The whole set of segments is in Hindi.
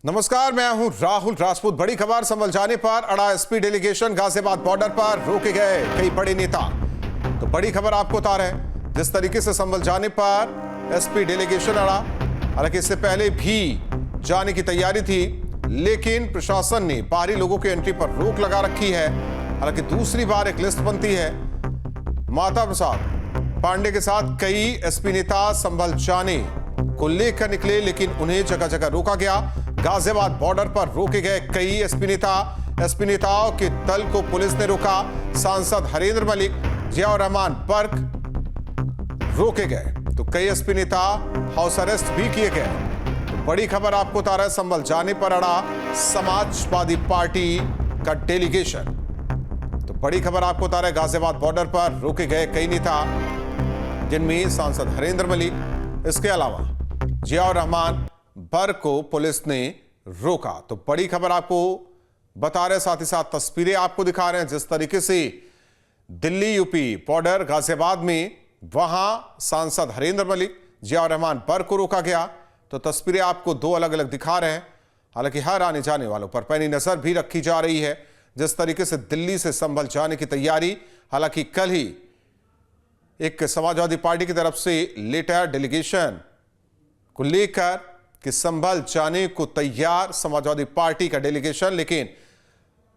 नमस्कार, मैं हूं राहुल राजपूत। बड़ी खबर, संभल जाने पर अड़ा एसपी डेलीगेशन। गाजियाबाद बॉर्डर पर रोके गए कई बड़े नेता। तो बड़ी खबर आपको बता रहे हैं, जिस तरीके से संभल जाने पर एसपी डेलीगेशन अड़ा। हालांकि इससे पहले भी जाने की तैयारी थी, लेकिन प्रशासन ने बाहरी लोगों के एंट्री पर रोक लगा रखी है। हालांकि दूसरी बार एक लिस्ट बनती है। माता प्रसाद पांडे के साथ कई एसपी नेता संभल जाने को लेकर निकले, लेकिन उन्हें जगह जगह रोका गया। गाजियाबाद बॉर्डर पर रोके गए कई एसपी नेता। एसपी नेताओं के दल को पुलिस ने रोका। सांसद हरेंद्र मलिक, जियाउर रहमान बर्क रोके गए, तो कई एसपी नेता हाउस अरेस्ट भी किए गए। तो बड़ी खबर आपको बता रहा है, संभल जाने पर अड़ा समाजवादी पार्टी का डेलीगेशन। तो बड़ी खबर आपको बता रहा है, गाजियाबाद बॉर्डर पर रोके गए कई नेता, जिनमें सांसद हरेंद्र मलिक, इसके अलावा जियाउर रहमान बर्क को पुलिस ने रोका। तो बड़ी खबर आपको बता रहे, साथ ही साथ तस्वीरें आपको दिखा रहे हैं, जिस तरीके से दिल्ली यूपी बॉर्डर गाजियाबाद में वहां सांसद हरेंद्र मलिक, जियाउर रहमान बर्क को रोका गया। तो तस्वीरें आपको दो अलग अलग दिखा रहे हैं। हालांकि हर आने जाने वालों पर पैनी नजर भी रखी जा रही है, जिस तरीके से दिल्ली से संभल जाने की तैयारी। हालांकि कल ही एक समाजवादी पार्टी की तरफ से लेटर डेलीगेशन को लेकर कि संभल जाने को तैयार समाजवादी पार्टी का डेलीगेशन, लेकिन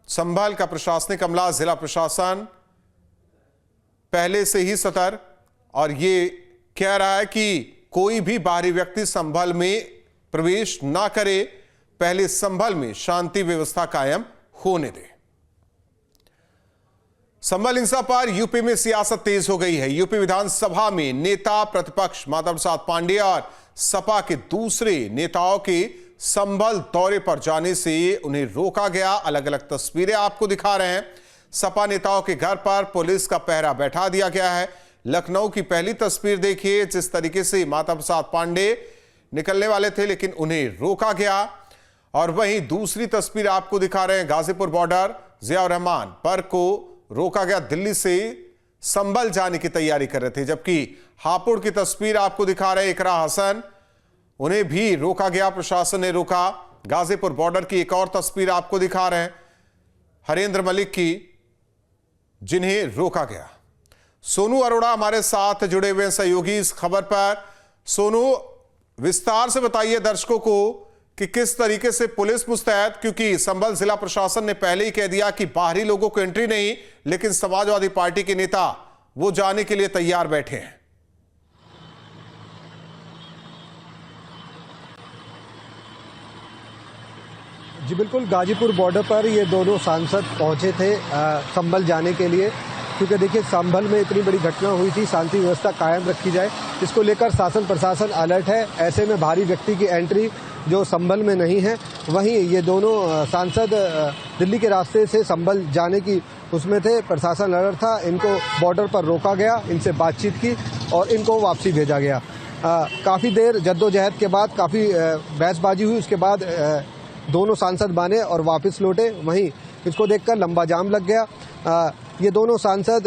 संभल का प्रशासनिक अमला, जिला प्रशासन पहले से ही सतर्क, और ये कह रहा है कि कोई भी बाहरी व्यक्ति संभल में प्रवेश ना करे, पहले संभल में शांति व्यवस्था कायम होने दे। संभल हिंसा पर यूपी में सियासत तेज हो गई है। यूपी विधानसभा में नेता प्रतिपक्ष माता प्रसाद पांडे और सपा के दूसरे नेताओं के संभल दौरे पर जाने से उन्हें रोका गया। अलग अलग तस्वीरें आपको दिखा रहे हैं। सपा नेताओं के घर पर पुलिस का पहरा बैठा दिया गया है। लखनऊ की पहली तस्वीर देखिए, जिस तरीके से माता प्रसाद पांडे निकलने वाले थे, लेकिन उन्हें रोका गया। और वहीं दूसरी तस्वीर आपको दिखा रहे हैं, गाजीपुर बॉर्डर, जियाउर रहमान बर्क को रोका गया। दिल्ली से संभल जाने की तैयारी कर रहे थे। जबकि हापुड़ की तस्वीर आपको दिखा रहे हैं, इकरा हसन, उन्हें भी रोका गया, प्रशासन ने रोका। गाजीपुर बॉर्डर की एक और तस्वीर आपको दिखा रहे हैं, हरेंद्र मलिक की, जिन्हें रोका गया। सोनू अरोड़ा हमारे साथ जुड़े हुए हैं सहयोगी इस खबर पर। सोनू, विस्तार से बताइए दर्शकों को कि किस तरीके से पुलिस मुस्तैद, क्योंकि संभल जिला प्रशासन ने पहले ही कह दिया कि बाहरी लोगों को एंट्री नहीं, लेकिन समाजवादी पार्टी के नेता वो जाने के लिए तैयार बैठे हैं। जी बिल्कुल, गाजीपुर बॉर्डर पर ये दोनों सांसद पहुंचे थे संभल जाने के लिए, क्योंकि देखिए संभल में इतनी बड़ी घटना हुई थी, शांति व्यवस्था कायम रखी जाए, इसको लेकर शासन प्रशासन अलर्ट है। ऐसे में भारी व्यक्ति की एंट्री जो संभल में नहीं है। वहीं ये दोनों सांसद दिल्ली के रास्ते से संभल जाने की उसमें थे, प्रशासन अलर्ट था, इनको बॉर्डर पर रोका गया, इनसे बातचीत की और इनको वापसी भेजा गया। काफ़ी देर जद्दोजहद के बाद काफ़ी बहसबाजी हुई, उसके बाद दोनों सांसद माने और वापस लौटे। वहीं इसको देखकर लंबा जाम लग गया। ये दोनों सांसद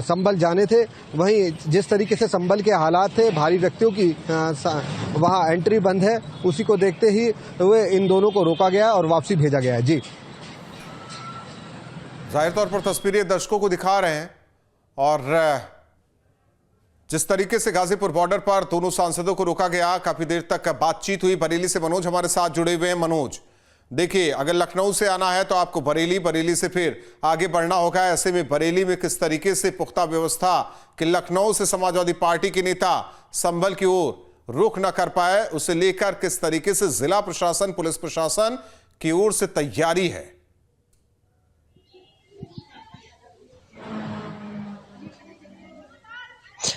संभल जाने थे। वहीं जिस तरीके से संभल के हालात थे, भारी व्यक्तियों की वहां एंट्री बंद है, उसी को देखते ही इन दोनों को रोका गया और वापसी भेजा गया है। जी, जाहिर तौर पर तस्वीरें दर्शकों को दिखा रहे हैं। और जिस तरीके से गाजीपुर बॉर्डर पर दोनों सांसदों को रोका गया, काफी देर तक बातचीत हुई। बरेली से मनोज हमारे साथ जुड़े हुए हैं। मनोज, देखिए, अगर लखनऊ से आना है तो आपको बरेली से फिर आगे बढ़ना होगा। ऐसे में बरेली में किस तरीके से पुख्ता व्यवस्था कि लखनऊ से समाजवादी पार्टी के नेता संभल की ओर रुख न कर पाए, उसे लेकर किस तरीके से जिला प्रशासन, पुलिस प्रशासन की ओर से तैयारी है?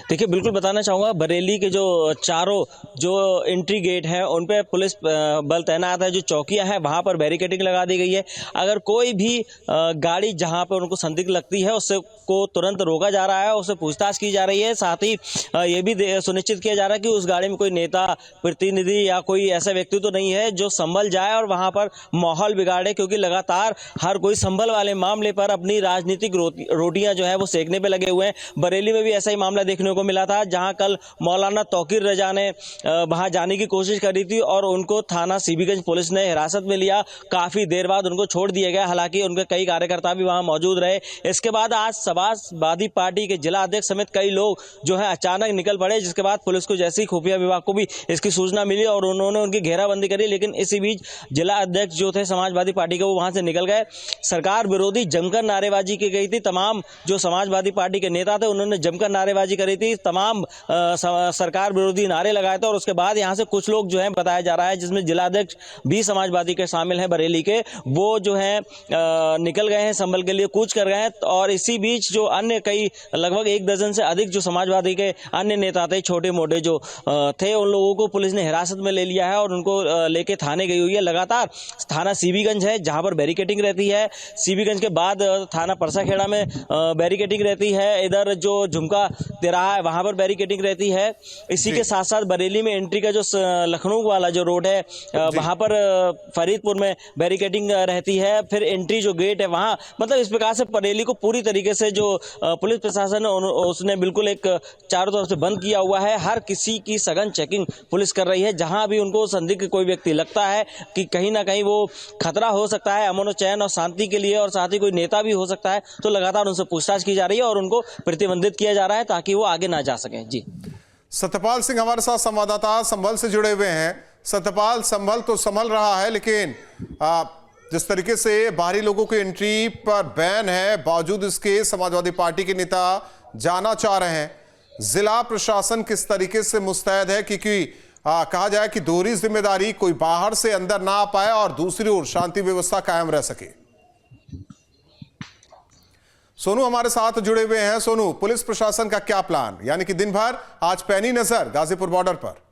देखिए, बिल्कुल बताना चाहूँगा, बरेली के जो चारों जो एंट्री गेट हैं उन पे पुलिस बल तैनात है। जो चौकियां हैं वहां पर बैरिकेडिंग लगा दी गई है। अगर कोई भी गाड़ी जहां पर उनको संदिग्ध लगती है उससे को तुरंत रोका जा रहा है, उससे पूछताछ की जा रही है। साथ ही ये भी सुनिश्चित किया जा रहा है कि उस गाड़ी में कोई नेता, प्रतिनिधि या कोई ऐसा व्यक्ति तो नहीं है जो संभल जाए और वहां पर माहौल बिगाड़े, क्योंकि लगातार हर कोई संभल वाले मामले पर अपनी राजनीतिक रोटियां जो है वो सेकने पे लगे हुए हैं। बरेली में भी ऐसा ही मामला देखने को को मिला था, जहां कल मौलाना तौकीर रजा ने वहां जाने की कोशिश करी थी और उनको थाना सीबीगंज पुलिस ने हिरासत में लिया। काफी देर बाद उनको छोड़ दिया गया, हालांकि उनके कई कार्यकर्ता भी वहां मौजूद रहे। इसके बाद आज समाजवादी पार्टी के जिला अध्यक्ष समेत कई लोग जो है अचानक निकल पड़े, जिसके बाद पुलिस को जैसे ही खुफिया विभाग को भी इसकी सूचना मिली और उन्होंने उनकी घेराबंदी करी। लेकिन इसी बीच जिला अध्यक्ष जो थे समाजवादी पार्टी के, वो वहां से निकल गए। सरकार विरोधी जमकर नारेबाजी की गई थी। तमाम जो समाजवादी पार्टी के नेता थे उन्होंने जमकर नारेबाजी करी थी, तमाम सरकार विरोधी नारे लगाए थे। और उसके बाद यहाँ से कुछ लोग जो है बताया जा रहा है, जिसमें जिला अध्यक्ष भी समाजवादी के शामिल हैं बरेली के, वो जो है निकल गए हैं, संभल के लिए कूच कर गए हैं। और इसी बीच जो अन्य कई लगभग 1 दर्जन से अधिक जो समाजवादी के अन्य नेता थे, छोटे मोटे जो थे, उन लोगों को पुलिस ने हिरासत में ले लिया है और उनको लेके थाने गई हुई है। लगातार थाना सीबीगंज है जहां पर बैरिकेडिंग रहती है, सीबीगंज के बाद थाना परसाखेड़ा में बैरिकेडिंग रहती है, इधर जो झुमका तिराहा है वहां पर बैरिकेडिंग रहती है। इसी के साथ साथ बरेली में एंट्री का जो लखनऊ वाला जो रोड है वहां पर फरीदपुर में बैरिकेडिंग रहती है। फिर एंट्री जो गेट है वहां, मतलब इस प्रकार से बरेली को पूरी तरीके से जो पुलिस प्रशासन है उसने बिल्कुल एक चारों तरफ से बंद किया हुआ है। हर किसी की सघन चेकिंग पुलिस कर रही है। जहां भी उनको संदिग्ध कोई व्यक्ति लगता है कि कहीं ना कहीं वो खतरा हो सकता है अमन चैन और शांति के लिए, और साथ ही कोई नेता भी हो सकता है, तो लगातार उनसे पूछताछ की जा रही है और उनको प्रतिबंधित किया जा रहा है ताकि वो आगे ना जा सकें। जी, सत्यपाल सिंह हमारे साथ संवाददाता संभल से जुड़े हुए हैं। सत्यपाल, संभल तो संभल रहा है, लेकिन जिस तरीके से बाहरी लोगों की एंट्री पर बैन है, बावजूद इसके समाजवादी पार्टी के नेता जाना चाह रहे हैं। जिला प्रशासन किस तरीके से मुस्तैद है, क्योंकि कहा जाए कि दोहरी जिम्मेदारी, कोई बाहर से अंदर ना आ पाए और दूसरी ओर शांति व्यवस्था कायम रह सके। सोनू हमारे साथ जुड़े हुए हैं। सोनू, पुलिस प्रशासन का क्या प्लान, यानी कि दिन भर आज पैनी नजर गाजीपुर बॉर्डर पर?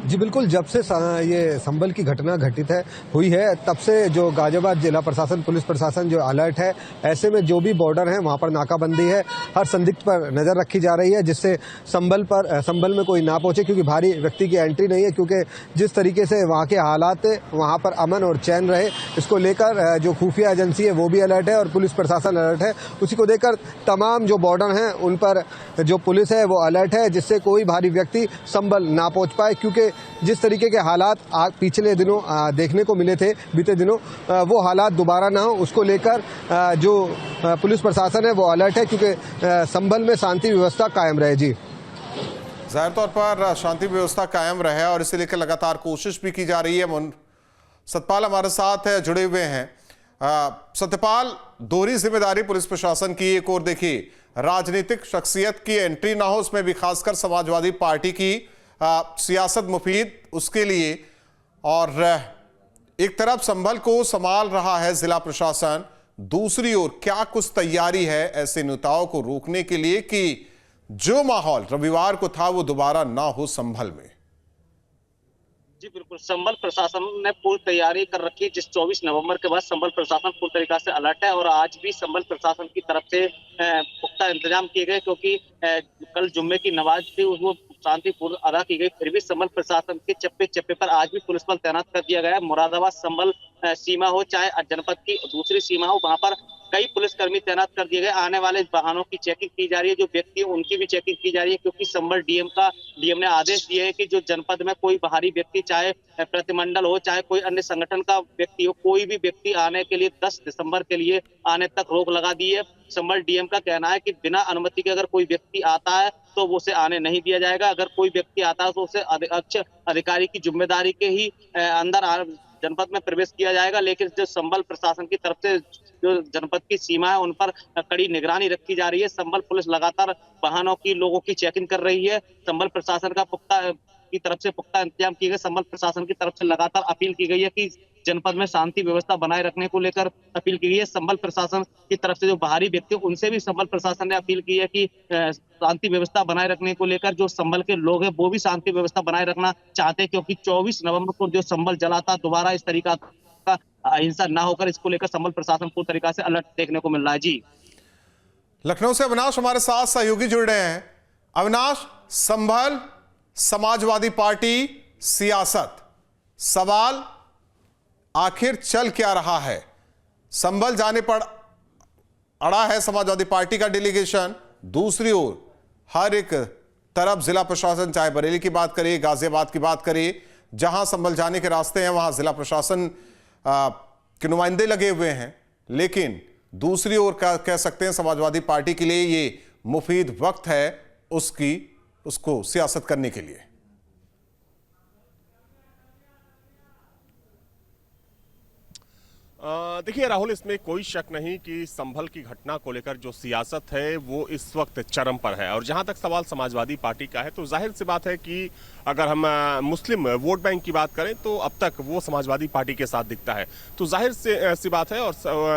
जी बिल्कुल, जब से ये संभल की घटना घटित हुई है तब से जो गाजियाबाद जिला प्रशासन, पुलिस प्रशासन जो अलर्ट है। ऐसे में जो भी बॉर्डर है वहां पर नाकाबंदी है, हर संदिग्ध पर नजर रखी जा रही है, जिससे संभल में कोई ना पहुंचे, क्योंकि भारी व्यक्ति की एंट्री नहीं है। क्योंकि जिस तरीके से वहां के हालात है, वहां पर अमन और चैन रहे, इसको लेकर जो खुफिया एजेंसी है वो भी अलर्ट है और पुलिस प्रशासन अलर्ट है। उसी को देखकर तमाम जो बॉर्डर हैं उन पर जो पुलिस है वो अलर्ट है, जिससे कोई भारी व्यक्ति संभल ना पहुंच पाए। क्योंकि जिस तरीके के हालात पिछले दिनों देखने को मिले थे, बीते दिनों, वो हालात दोबारा ना हो, उसको लेकर जो पुलिस प्रशासन है वो अलर्ट है, क्योंकि संभल में शांति व्यवस्था कायम रहे। जी, जाहिर तौर पर शांति व्यवस्था कायम रहे और इसे लेकर लगातार कोशिश भी की जा रही है। सतपाल हमारे साथ जुड़े हुए हैं। सत्यपाल, दोहरी जिम्मेदारी पुलिस प्रशासन की, एक और देखिए राजनीतिक शख्सियत की एंट्री ना हो, उसमें भी खासकर समाजवादी पार्टी की सियासत मुफीद उसके लिए, और एक तरफ संभल को संभाल रहा है जिला प्रशासन, दूसरी ओर क्या कुछ तैयारी है ऐसे नेताओं को रोकने के लिए कि जो माहौल रविवार को था वो दोबारा ना हो संभल में? जी बिल्कुल, संभल प्रशासन ने पूरी तैयारी कर रखी है। जिस 24 नवंबर के बाद संभल प्रशासन पूरी तरीके से अलर्ट है और आज भी संभल प्रशासन की तरफ से पुख्ता इंतजाम किए गए, क्योंकि कल जुम्मे की नमाज थी, वो शांतिपूर्ण अदा की गई। फिर भी संभल प्रशासन के चप्पे चप्पे पर आज भी पुलिस बल तैनात कर दिया गया है। मुरादाबाद संभल सीमा हो चाहे जनपद की दूसरी सीमा हो, वहां पर कई पुलिसकर्मी तैनात कर दिए गए। आने वाले वाहनों की चेकिंग की जा रही है, जो व्यक्ति उनकी भी चेकिंग की जा रही है, क्योंकि संभल डीएम ने आदेश दिए है कि जो जनपद में कोई बाहरी व्यक्ति, चाहे प्रतिमंडल हो चाहे कोई अन्य संगठन का व्यक्ति हो, कोई भी व्यक्ति आने के लिए 10 दिसंबर के लिए आने तक रोक लगा दी है। संभल डीएम का कहना है कि बिना अनुमति के अगर कोई व्यक्ति आता है तो उसे आने नहीं दिया जाएगा। अगर कोई व्यक्ति आता है तो उसे अध्यक्ष अधिकारी की जिम्मेदारी के ही अंदर जनपद में प्रवेश किया जाएगा। लेकिन जो संभल प्रशासन की तरफ से जो जनपद की सीमा है उन पर कड़ी निगरानी रखी जा रही है। संभल पुलिस लगातार वाहनों की, लोगों की चेकिंग कर रही है। संभल प्रशासन का पुख्ता इंतजाम किए गए। संभल प्रशासन की तरफ से लगातार अपील की गई है कि जनपद में शांति व्यवस्था बनाए रखने को लेकर अपील की गई है। संभल प्रशासन की तरफ से जो बाहरी व्यक्ति, उनसे भी संभल प्रशासन ने अपील की है कि शांति व्यवस्था बनाए रखने को लेकर जो संभल के लोग हैं वो भी शांति व्यवस्था बनाए रखना चाहते हैं, क्योंकि 24 नवंबर को जो संभल जला था, दोबारा इस तरीका का हिंसा ना होकर, इसको लेकर संभल प्रशासन पूरी तरीका से अलर्ट देखने को मिल रहा है। जी, लखनऊ से अविनाश हमारे साथ सहयोगी जुड़ रहे हैं। अविनाश, संभल समाजवादी पार्टी सियासत, सवाल आखिर चल क्या रहा है? संभल जाने पर अड़ा है समाजवादी पार्टी का डेलीगेशन, दूसरी ओर हर एक तरफ जिला प्रशासन, चाहे बरेली की बात करें, गाजियाबाद की बात करें, जहां संभल जाने के रास्ते हैं वहां जिला प्रशासन के नुमाइंदे लगे हुए हैं। लेकिन दूसरी ओर कह सकते हैं समाजवादी पार्टी के लिए ये मुफीद वक्त है उसको सियासत करने के लिए। देखिए राहुल, इसमें कोई शक नहीं कि संभल की घटना को लेकर जो सियासत है वो इस वक्त चरम पर है। और जहां तक सवाल समाजवादी पार्टी का है तो जाहिर सी बात है कि अगर हम मुस्लिम वोट बैंक की बात करें तो अब तक वो समाजवादी पार्टी के साथ दिखता है। तो जाहिर सी बात है और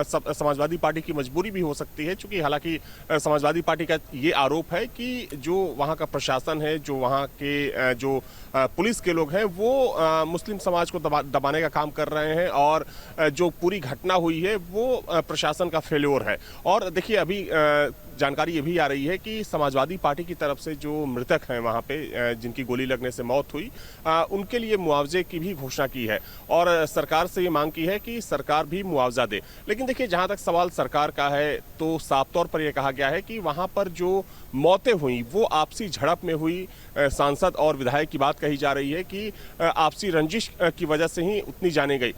समाजवादी पार्टी की मजबूरी भी हो सकती है, चूंकि हालांकि समाजवादी पार्टी का ये आरोप है कि जो वहाँ का प्रशासन है, जो वहाँ के जो पुलिस के लोग हैं वो मुस्लिम समाज को दबाने का काम कर रहे हैं और जो पूरी घटना हुई है वो प्रशासन का फेल्योर है। और देखिए अभी जानकारी ये भी आ रही है कि समाजवादी पार्टी की तरफ से जो मृतक हैं वहाँ पे जिनकी गोली लगने से मौत हुई, उनके लिए मुआवजे की भी घोषणा की है और सरकार से ये मांग की है कि सरकार भी मुआवजा दे। लेकिन देखिए जहाँ तक सवाल सरकार का है तो साफ तौर पर यह कहा गया है कि वहाँ पर जो मौतें हुई वो आपसी झड़प में हुई। सांसद और विधायक की बात कही जा रही है कि आपसी रंजिश की वजह से ही उतनी जाने गई।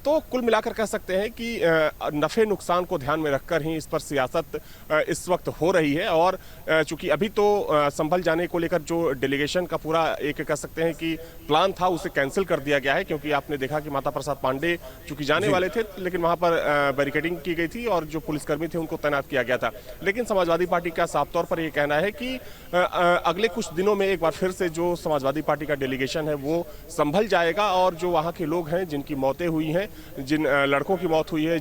तो कुल मिलाकर कह सकते हैं कि नफे नुकसान को ध्यान में रखकर ही इस पर सियासत इस वक्त हो रही है। और चूंकि अभी तो संभल जाने को लेकर जो डेलीगेशन का पूरा एक कह सकते हैं कि प्लान था उसे कैंसिल कर दिया गया है, क्योंकि आपने देखा कि माता प्रसाद पांडे चूंकि जाने वाले थे लेकिन वहां पर बैरिकेडिंग की गई थी और जो पुलिसकर्मी थे उनको तैनात किया गया था। लेकिन समाजवादी पार्टी का साफ तौर पर यह कहना है कि अगले कुछ दिनों में एक बार फिर से जो समाजवादी पार्टी का डेलीगेशन है वो संभल जाएगा और जो वहाँ के लोग हैं जिनकी मौतें हुई हैं, जिन लड़कों की मौत हुई है,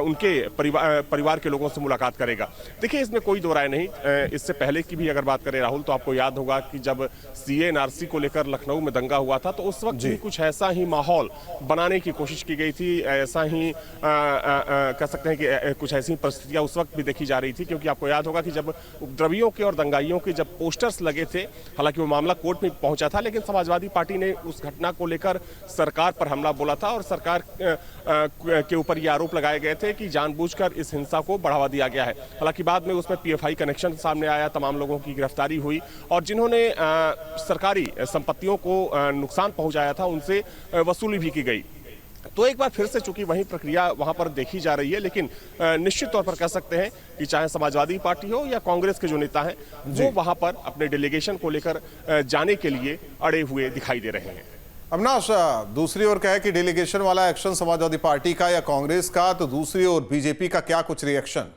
उनके परिवार के लोगों से मुलाकात करेगा। देखिए इसमें कोई दो राय नहीं। इससे पहले की भी अगर बात करें राहुल तो आपको याद होगा कि जब सीए एनआरसी को लेकर लखनऊ में दंगा हुआ था तो उस वक्त भी कुछ ऐसा ही माहौल बनाने की कोशिश की गई थी। ऐसा ही कह सकते हैं कि कुछ ऐसी परिस्थितियां उस वक्त भी देखी जा रही थी, क्योंकि आपको याद होगा कि जब उपद्रवियों के और दंगाइयों के जब पोस्टर्स लगे थे, हालांकि वो मामला कोर्ट में पहुंचा था, लेकिन समाजवादी पार्टी ने उस घटना को लेकर सरकार पर हमला बोला था और सरकार के ऊपर ये आरोप लगाए गए थे कि जानबूझकर इस हिंसा को बढ़ावा दिया गया है। हालांकि बाद में उसमें पीएफआई कनेक्शन सामने आया, तमाम लोगों की गिरफ्तारी हुई और जिन्होंने सरकारी संपत्तियों को नुकसान पहुंचाया था उनसे वसूली भी की गई। तो एक बार फिर से चूंकि वही प्रक्रिया वहां पर देखी जा रही है, लेकिन निश्चित तौर पर कह सकते हैं कि चाहे समाजवादी पार्टी हो या कांग्रेस के जो नेता हैं वो वहां पर अपने डेलीगेशन को लेकर जाने के लिए अड़े हुए दिखाई दे रहे हैं। अविनाश, दूसरी ओर कहे कि डेलीगेशन वाला एक्शन समाजवादी पार्टी का या कांग्रेस का, तो दूसरी ओर बीजेपी का क्या कुछ रिएक्शन?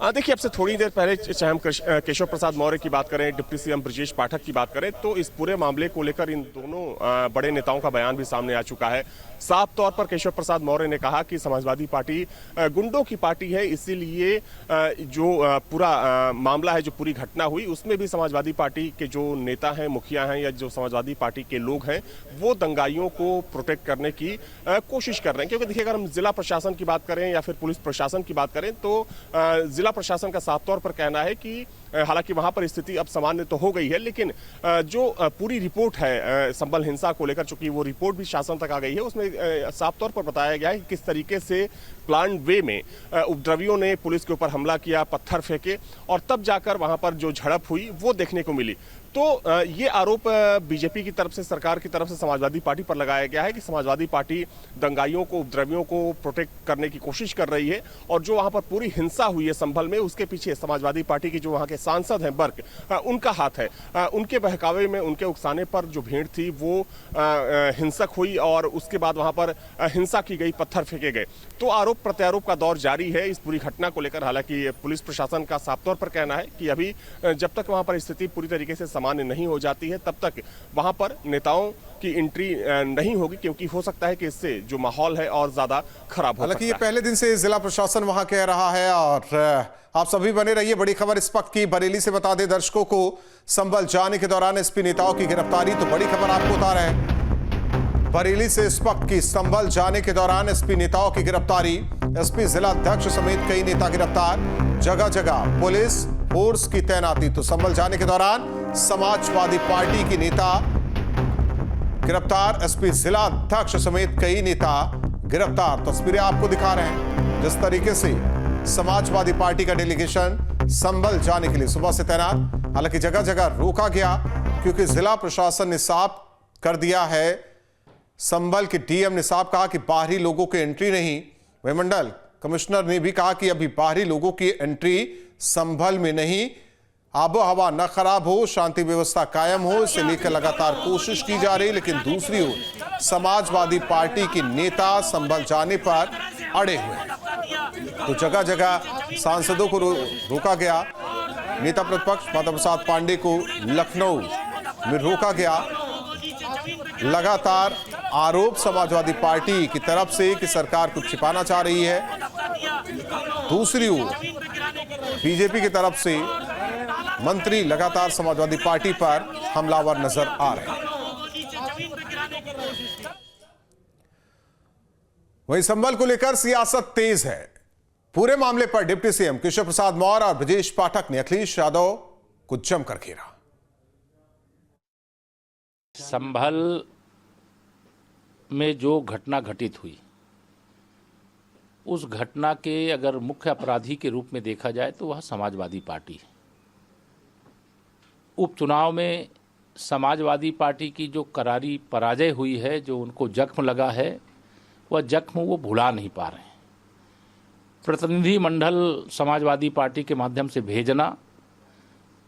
देखिए अब से थोड़ी देर पहले चाहे हम केशव प्रसाद मौर्य की बात करें, डिप्टी सीएम ब्रजेश पाठक की बात करें, तो इस पूरे मामले को लेकर इन दोनों बड़े नेताओं का बयान भी सामने आ चुका है। साफ तौर पर केशव प्रसाद मौर्य ने कहा कि समाजवादी पार्टी गुंडों की पार्टी है, इसीलिए जो पूरा मामला है, जो पूरी घटना हुई उसमें भी समाजवादी पार्टी के जो नेता हैं, मुखिया हैं या जो समाजवादी पार्टी के लोग हैं वो दंगाइयों को प्रोटेक्ट करने की कोशिश कर रहे हैं। क्योंकि देखिए अगर हम जिला प्रशासन की बात करें या फिर पुलिस प्रशासन की बात करें तो जिला प्रशासन का साफ तौर पर कहना है कि हालांकि वहां पर स्थिति अब सामान्य तो हो गई है, लेकिन जो पूरी रिपोर्ट है संभल हिंसा को लेकर, चूंकि वो रिपोर्ट भी शासन तक आ गई है, उसमें साफ तौर पर बताया गया है कि किस तरीके से प्लान वे में उपद्रवियों ने पुलिस के ऊपर हमला किया, पत्थर फेंके और तब जाकर वहां पर जो झड़प हुई वो देखने को मिली। तो ये आरोप बीजेपी की तरफ से, सरकार की तरफ से समाजवादी पार्टी पर लगाया गया है कि समाजवादी पार्टी दंगाइयों को, उपद्रवियों को प्रोटेक्ट करने की कोशिश कर रही है और जो वहां पर पूरी हिंसा हुई है संभल में, उसके पीछे समाजवादी पार्टी की जो वहां के सांसद हैं बर्क, उनका हाथ है। उनके बहकावे में, उनके उकसाने पर जो भीड़ थी वो हिंसक हुई और उसके बाद वहां पर हिंसा की गई, पत्थर फेंके गए। तो आरोप प्रत्यारोप का दौर जारी है इस पूरी घटना को लेकर। हालांकि पुलिस प्रशासन का साफ तौर पर कहना है कि अभी जब तक वहां पर स्थिति पूरी तरीके से सामान्य नहीं हो जाती है तब तक वहां पर नेताओं की एंट्री नहीं होगी, क्योंकि हो सकता है कि इससे जो माहौल है और ज्यादा खराब हो सकता है। हालांकि ये पहले दिन से जिला प्रशासन वहां कह रहा है और आप सभी बने रहिए। बड़ी खबर इस वक्त की बरेली से बता दें दर्शकों को, संभल जाने के दौरान एसपी नेताओं की गिरफ्तारी। तो बड़ी खबर आपको बता रहे हैं बरेली से इस वक्त की, संभल जाने के दौरान एसपी नेताओं की गिरफ्तारी। एसपी जिला अध्यक्ष समेत कई नेता गिरफ्तार, जगह जगह पुलिस फोर्स की तैनाती। तो संभल जाने के दौरान समाजवादी पार्टी की नेता गिरफ्तार एसपी जिला अध्यक्ष समेत कई नेता गिरफ्तार। तस्वीरें आपको दिखा रहे हैं जिस तरीके से समाजवादी पार्टी का डेलीगेशन संभल जाने के लिए सुबह से तैनात। हालांकि जगह जगह रोका गया क्योंकि जिला प्रशासन ने साफ कर दिया है, संभल के डीएम ने साफ कहा कि बाहरी लोगों की एंट्री नहीं। वही मंडल कमिश्नर ने भी कहा कि अभी बाहरी लोगों की एंट्री संभल में नहीं। आबो हवा न खराब हो, शांति व्यवस्था कायम हो, इसे लेकर लगातार कोशिश की जा रही। लेकिन दूसरी ओर समाजवादी पार्टी के नेता संभल जाने पर अड़े हुए तो जगह जगह सांसदों को रोका गया। नेता प्रतिपक्ष माता प्रसाद पांडे को लखनऊ में रोका गया। लगातार आरोप समाजवादी पार्टी की तरफ से कि सरकार कुछ छिपाना चाह रही है। दूसरी ओर बीजेपी की तरफ से मंत्री लगातार समाजवादी पार्टी पर हमलावर नजर आ रहे हैं। वहीं संभल को लेकर सियासत तेज है। पूरे मामले पर डिप्टी सीएम केशव प्रसाद मौर्य और ब्रजेश पाठक ने अखिलेश यादव को जमकर घेरा। संभल में जो घटना घटित हुई, उस घटना के अगर मुख्य अपराधी के रूप में देखा जाए तो वह समाजवादी पार्टी है। उपचुनाव में समाजवादी पार्टी की जो करारी पराजय हुई है, जो उनको जख्म लगा है, वह जख्म वो भुला नहीं पा रहे हैं। प्रतिनिधि मंडल समाजवादी पार्टी के माध्यम से भेजना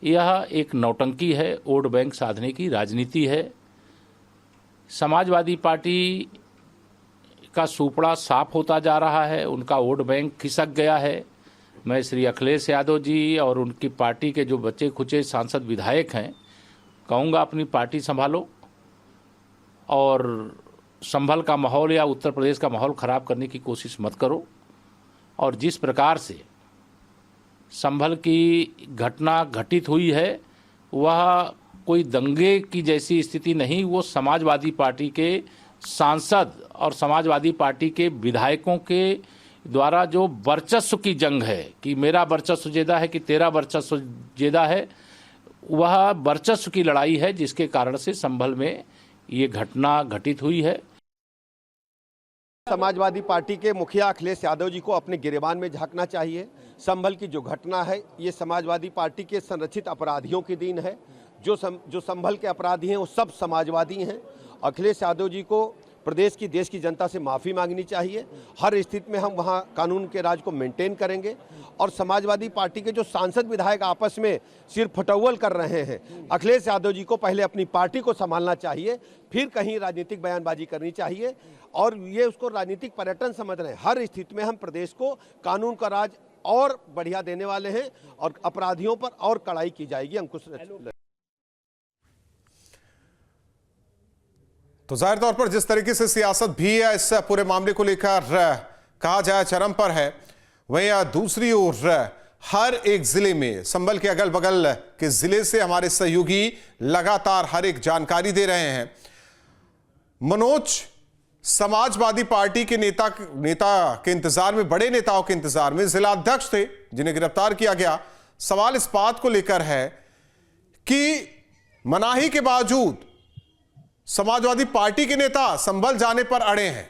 यह एक नौटंकी है, वोट बैंक साधने की राजनीति है। समाजवादी पार्टी का सुपड़ा साफ होता जा रहा है, उनका वोट बैंक खिसक गया है। मैं श्री अखिलेश यादव जी और उनकी पार्टी के जो बच्चे खुचे सांसद विधायक हैं, कहूँगा अपनी पार्टी संभालो और संभल का माहौल या उत्तर प्रदेश का माहौल ख़राब करने की कोशिश मत करो। और जिस प्रकार से संभल की घटना घटित हुई है, वह कोई दंगे की जैसी स्थिति नहीं, वो समाजवादी पार्टी के सांसद और समाजवादी पार्टी के विधायकों के द्वारा जो वर्चस्व की जंग है कि मेरा वर्चस्व ज्यादा है कि तेरा वर्चस्व ज्यादा है, वह वर्चस्व की लड़ाई है, जिसके कारण से संभल में ये घटना घटित हुई है। समाजवादी पार्टी के मुखिया अखिलेश यादव जी को अपने गिरेबान में झांकना चाहिए। संभल की जो घटना है, ये समाजवादी पार्टी के संरक्षित अपराधियों की देन है। जो संभल के अपराधी हैं वो सब समाजवादी हैं। अखिलेश यादव जी को प्रदेश की, देश की जनता से माफ़ी मांगनी चाहिए। हर स्थिति में हम वहाँ कानून के राज को मेंटेन करेंगे। और समाजवादी पार्टी के जो सांसद विधायक आपस में सिर फटौवल कर रहे हैं, अखिलेश यादव जी को पहले अपनी पार्टी को संभालना चाहिए, फिर कहीं राजनीतिक बयानबाजी करनी चाहिए। और ये उसको राजनीतिक पर्यटन समझ रहे हैं। हर स्थिति में हम प्रदेश को कानून का राज और बढ़िया देने वाले हैं और अपराधियों पर और कड़ाई की जाएगी। अंकुश तो जाहिर तौर पर जिस तरीके से सियासत भी है इस पूरे मामले को लेकर कहा जाए चरम पर है, वहीं दूसरी ओर हर एक जिले में, संभल के अगल बगल के जिले से हमारे सहयोगी लगातार हर एक जानकारी दे रहे हैं। मनोज, समाजवादी पार्टी के नेता के इंतजार में, बड़े नेताओं के इंतजार में जिला अध्यक्ष थे जिन्हें गिरफ्तार किया गया। सवाल इस बात को लेकर है कि मनाही के बावजूद समाजवादी पार्टी के नेता संभल जाने पर अड़े हैं।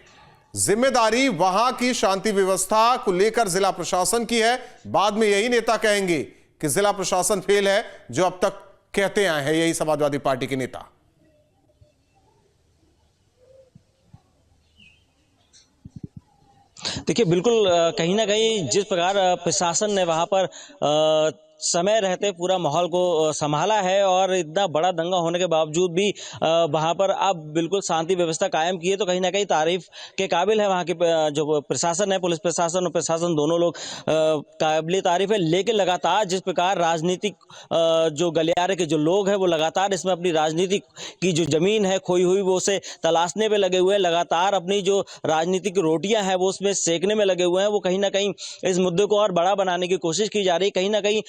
जिम्मेदारी वहां की शांति व्यवस्था को लेकर जिला प्रशासन की है। बाद में यही नेता कहेंगे कि जिला प्रशासन फेल है, जो अब तक कहते आए हैं यही समाजवादी पार्टी के नेता। देखिए, बिल्कुल कहीं ना कहीं जिस प्रकार प्रशासन ने वहां पर समय रहते पूरा माहौल को संभाला है और इतना बड़ा दंगा होने के बावजूद भी वहां पर अब बिल्कुल शांति व्यवस्था कायम की है, तो कहीं ना कहीं तारीफ के काबिल है। वहां के जो प्रशासन है, पुलिस प्रशासन और प्रशासन दोनों लोग काबिल तारीफ है। लेकिन लगातार जिस प्रकार राजनीतिक जो गलियारे के जो लोग हैं वो लगातार इसमें अपनी राजनीतिक की जो जमीन है खोई हुई वो उसे तलाशने पे लगे हुए हैं। लगातार अपनी जो राजनीतिक रोटियां हैं वो उसमें सेकने में लगे हुए हैं। वो कहीं ना कहीं इस मुद्दे को और बड़ा बनाने की कोशिश की जा रही है। कहीं ना कहीं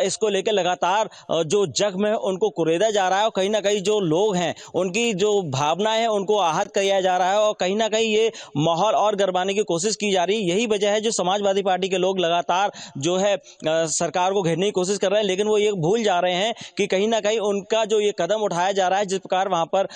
इसको लेकर लगातार जो जख्म है उनको कुरेदा जा रहा है और कहीं ना कहीं जो लोग हैं उनकी जो भावना है उनको आहत किया जा रहा है और कहीं ना कहीं ये माहौल और गरमाने की कोशिश की जा रही है। यही वजह है जो समाजवादी पार्टी के लोग लगातार जो है सरकार को घेरने की कोशिश कर रहे हैं, लेकिन वो ये भूल जा रहे हैं कि कहीं ना कहीं उनका जो ये कदम उठाया जा रहा है, जिस प्रकार वहां पर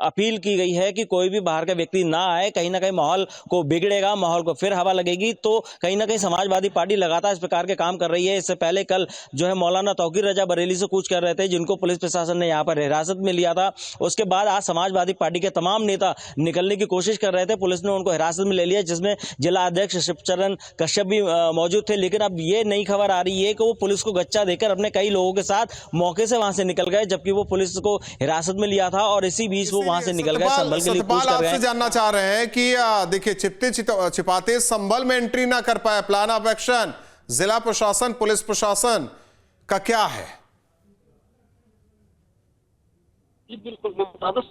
अपील की गई है कि कोई भी बाहर का व्यक्ति ना आए, कहीं ना कहीं माहौल को बिगड़ेगा, माहौल को फिर हवा लगेगी। तो कहीं ना कहीं समाजवादी पार्टी लगातार इस प्रकार के काम कर रही है। इससे पहले कल जो है मौलाना तौकीर रजा बरेली से कूच कर रहे थे, जिनको पुलिस प्रशासन ने यहाँ पर हिरासत में लिया था। उसके बाद आज समाजवादी पार्टी के तमाम नेता निकलने की कोशिश कर रहे थे, पुलिस ने उनको हिरासत में ले लिया, जिसमें जिला अध्यक्ष शिवचरण कश्यप भी मौजूद थे। लेकिन अब ये नई खबर आ रही है कि वो पुलिस को गच्चा देकर अपने कई लोगों के साथ मौके से वहां से निकल गए, जबकि वो पुलिस को हिरासत में लिया था और इसी बीच वो वहां से निकल गए, संभल के लिए कूच कर गए। आपसे जानना चाह रहे हैं कि देखिए छिपते छिपाते संभल में एंट्री ना कर पाए, प्लान ऑफ एक्शन जिला प्रशासन पुलिस प्रशासन का क्या है? बिल्कुल जनपद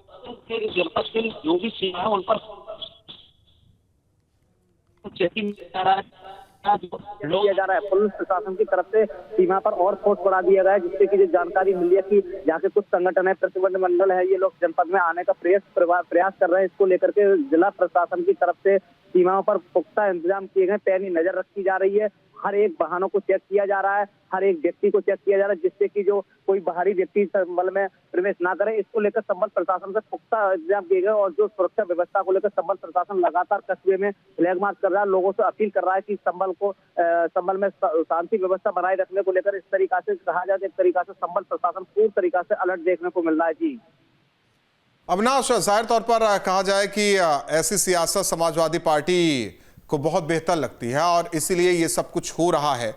के जो भी सीमा है उन पर चेकिंग किया जा रहा है। पुलिस प्रशासन की तरफ से सीमा पर और फोर्स बढ़ा दिया गया है, जिससे कि जो जानकारी मिली है कि जहाँ से कुछ संगठन है, प्रतिबंध मंडल है, ये लोग जनपद में आने का प्रयास कर रहे हैं। इसको लेकर के जिला प्रशासन की तरफ से सीमाओं पर पुख्ता इंतजाम किए गए, पैनी नजर रखी जा रही है। हर एक वाहनों को चेक किया जा रहा है, हर एक व्यक्ति को चेक किया जा रहा है, जिससे कि जो कोई बाहरी व्यक्ति संभल में प्रवेश ना करे। इसको लेकर संभल प्रशासन से पुख्ता इंतजाम किए गए और जो सुरक्षा व्यवस्था को लेकर संभल प्रशासन लगातार कस्बे में फ्लैग मार्च कर रहा है, लोगों से अपील कर रहा है कि संभल में शांति व्यवस्था बनाए रखने को लेकर इस तरीका से कहा जाए, एक तरीका से संभल प्रशासन पूरी तरीका से अलर्ट देखने को मिल रहा है। जी अविनाश, जाहिर तौर पर कहा जाए कि ऐसी सियासत समाजवादी पार्टी को बहुत बेहतर लगती है और इसीलिए ये सब कुछ हो रहा है।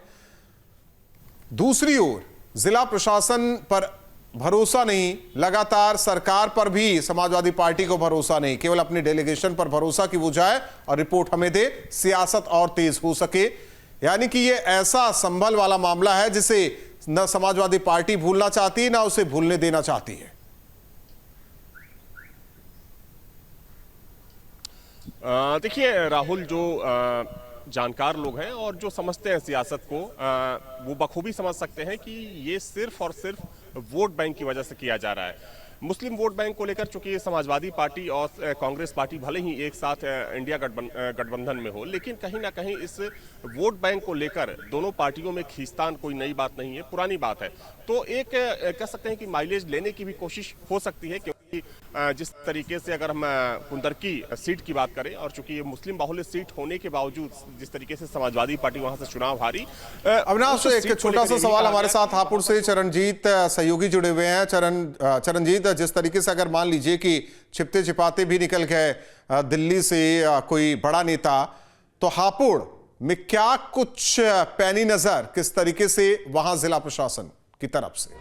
दूसरी ओर जिला प्रशासन पर भरोसा नहीं, लगातार सरकार पर भी समाजवादी पार्टी को भरोसा नहीं, केवल अपनी डेलीगेशन पर भरोसा कि वो जाए और रिपोर्ट हमें दे, सियासत और तेज हो सके। यानी कि ये ऐसा संभल वाला मामला है जिसे न समाजवादी पार्टी भूलना चाहती ना उसे भूलने देना चाहती है। देखिए राहुल, जो जानकार लोग हैं और जो समझते हैं सियासत को, वो बखूबी समझ सकते हैं कि ये सिर्फ और सिर्फ वोट बैंक की वजह से किया जा रहा है। मुस्लिम वोट बैंक को लेकर चूंकि समाजवादी पार्टी और कांग्रेस पार्टी भले ही एक साथ इंडिया गठबंधन में हो, लेकिन कहीं ना कहीं इस वोट बैंक को लेकर दोनों पार्टियों में खींचतान कोई नई बात नहीं है, पुरानी बात है। तो एक कह सकते हैं कि माइलेज लेने की भी कोशिश हो सकती है, क्योंकि जिस तरीके से अगर हम कुंदरकी सीट की बात करें और चूंकि ये मुस्लिम बाहुल्य सीट होने के बावजूद जिस तरीके से समाजवादी पार्टी वहां से चुनाव हारी। अविनाश, एक छोटा सा सवाल हमारे साथ हापुड़ से चरणजीत सहयोगी जुड़े हुए हैं। चरणजीत, जिस तरीके से अगर मान लीजिए कि छिपते छिपाते भी निकल गए दिल्ली से कोई बड़ा नेता, तो हापुड़ में क्या कुछ पैनी नजर किस तरीके से वहां जिला प्रशासन की तरफ से?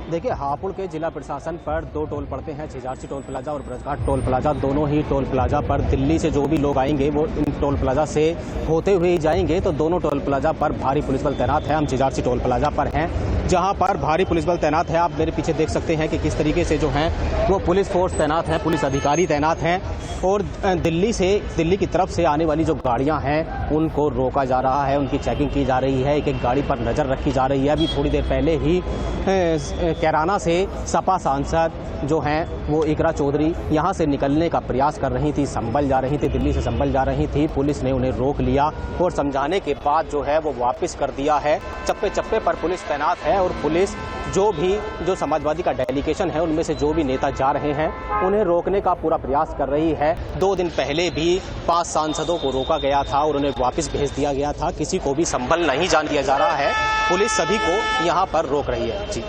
देखिए, हापुड़ के जिला प्रशासन पर दो टोल पड़ते हैं, झिझारसी टोल प्लाजा और ब्रजघाट टोल प्लाजा। दोनों ही टोल प्लाजा पर दिल्ली से जो भी लोग आएंगे वो इन टोल प्लाजा से होते हुए ही जाएंगे। तो दोनों टोल प्लाजा पर भारी पुलिस बल तैनात है। हम झिझारसी टोल प्लाजा पर हैं, जहां पर भारी पुलिस बल तैनात है। आप मेरे पीछे देख सकते हैं कि किस तरीके से जो है वो पुलिस फोर्स तैनात है, पुलिस अधिकारी तैनात हैं और दिल्ली की तरफ से आने वाली जो गाड़ियां हैं उनको रोका जा रहा है, उनकी चेकिंग की जा रही है, एक एक गाड़ी पर नजर रखी जा रही है। अभी थोड़ी देर पहले ही कैराना से सपा सांसद जो हैं वो इकरा चौधरी यहाँ से निकलने का प्रयास कर रही थी, संभल जा रही थी, दिल्ली से संभल जा रही थी। पुलिस ने उन्हें रोक लिया और समझाने के बाद जो है वो वापस कर दिया है। चप्पे चप्पे पर पुलिस तैनात है और पुलिस जो समाजवादी का डेलीगेशन है उनमें से जो भी नेता जा रहे हैं उन्हें रोकने का पूरा प्रयास कर रही है। 2 दिन पहले भी 5 सांसदों को रोका गया था और उन्हें वापस भेज दिया गया था। किसी को भी संभल नहीं जाने दिया जा रहा है, पुलिस सभी को यहाँ पर रोक रही है। जी,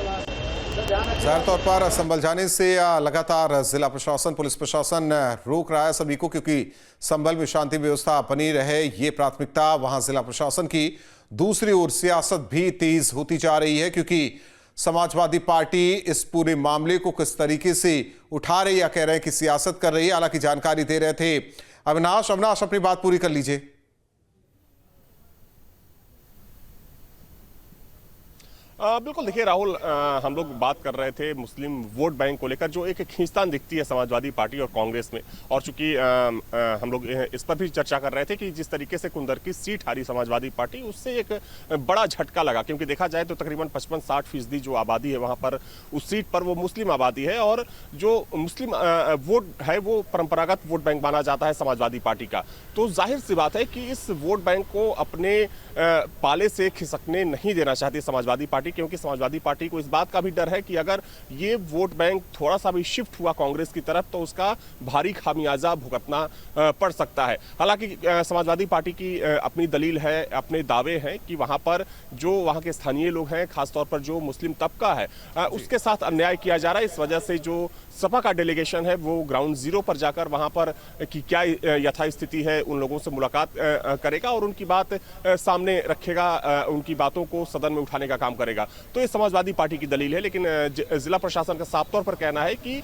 जाहिर तौर पर संभल जाने से लगातार जिला प्रशासन पुलिस प्रशासन रोक रहा है सभी को, क्योंकि संभल में शांति व्यवस्था बनी रहे ये प्राथमिकता वहां जिला प्रशासन की। दूसरी ओर सियासत भी तेज होती जा रही है, क्योंकि समाजवादी पार्टी इस पूरे मामले को किस तरीके से उठा रही या कह रहे हैं कि सियासत कर रही है। हालांकि जानकारी दे रहे थे अविनाश अपनी बात पूरी कर लीजिए। बिल्कुल, देखिए राहुल, हम लोग बात कर रहे थे मुस्लिम वोट बैंक को लेकर, जो एक खींचतान दिखती है समाजवादी पार्टी और कांग्रेस में। और चूंकि हम लोग इस पर भी चर्चा कर रहे थे कि जिस तरीके से कुंदर की सीट हारी समाजवादी पार्टी, उससे एक बड़ा झटका लगा, क्योंकि देखा जाए तो तकरीबन 55-60% जो आबादी है वहां पर उस सीट पर वो मुस्लिम आबादी है, और जो मुस्लिम वोट है वो परंपरागत वोट बैंक माना जाता है समाजवादी पार्टी का। तो जाहिर सी बात है कि इस वोट बैंक को अपने पाले से खिसकने नहीं देना चाहती समाजवादी पार्टी, क्योंकि समाजवादी पार्टी को इस बात का भी डर है कि अगर ये वोट बैंक थोड़ा सा भी शिफ्ट हुआ कांग्रेस की तरफ तो उसका भारी खामियाजा भुगतना पड़ सकता है। हालांकि समाजवादी पार्टी की अपनी दलील है, अपने दावे हैं कि वहां पर जो वहां के स्थानीय लोग हैं, खासतौर पर जो मुस्लिम तबका है, उसके साथ अन्याय किया जा रहा है। इस वजह से जो सपा का डेलीगेशन है वो ग्राउंड जीरो पर जाकर वहां पर की क्या यथास्थिति है उन लोगों से मुलाकात करेगा और उनकी बात सामने रखेगा, उनकी बातों को सदन में उठाने का काम करेगा। तो ये समाजवादी पार्टी की दलील है, लेकिन जिला प्रशासन का साफ तौर पर कहना है कि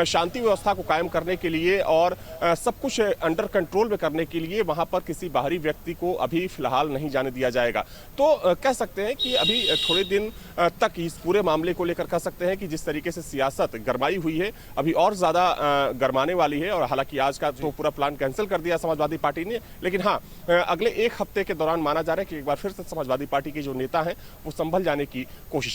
शांति व्यवस्था को कायम करने के लिए और सब कुछ अंडर कंट्रोल में करने के लिए वहां पर किसी बाहरी व्यक्ति को अभी फिलहाल नहीं जाने दिया जाएगा। तो कह सकते हैं कि अभी थोड़े दिन तक इस पूरे मामले को लेकर कह सकते हैं कि जिस तरीके से सियासत गरमाई हुई है, अभी और ज्यादा गरमाने वाली है। और हालांकि आज का तो पूरा प्लान कैंसिल कर दिया समाजवादी पार्टी ने, लेकिन हाँ, अगले एक हफ्ते के दौरान माना जा रहा है कि एक बार फिर से समाजवादी पार्टी के जो नेता हैं वो संभल जाने की कोशिश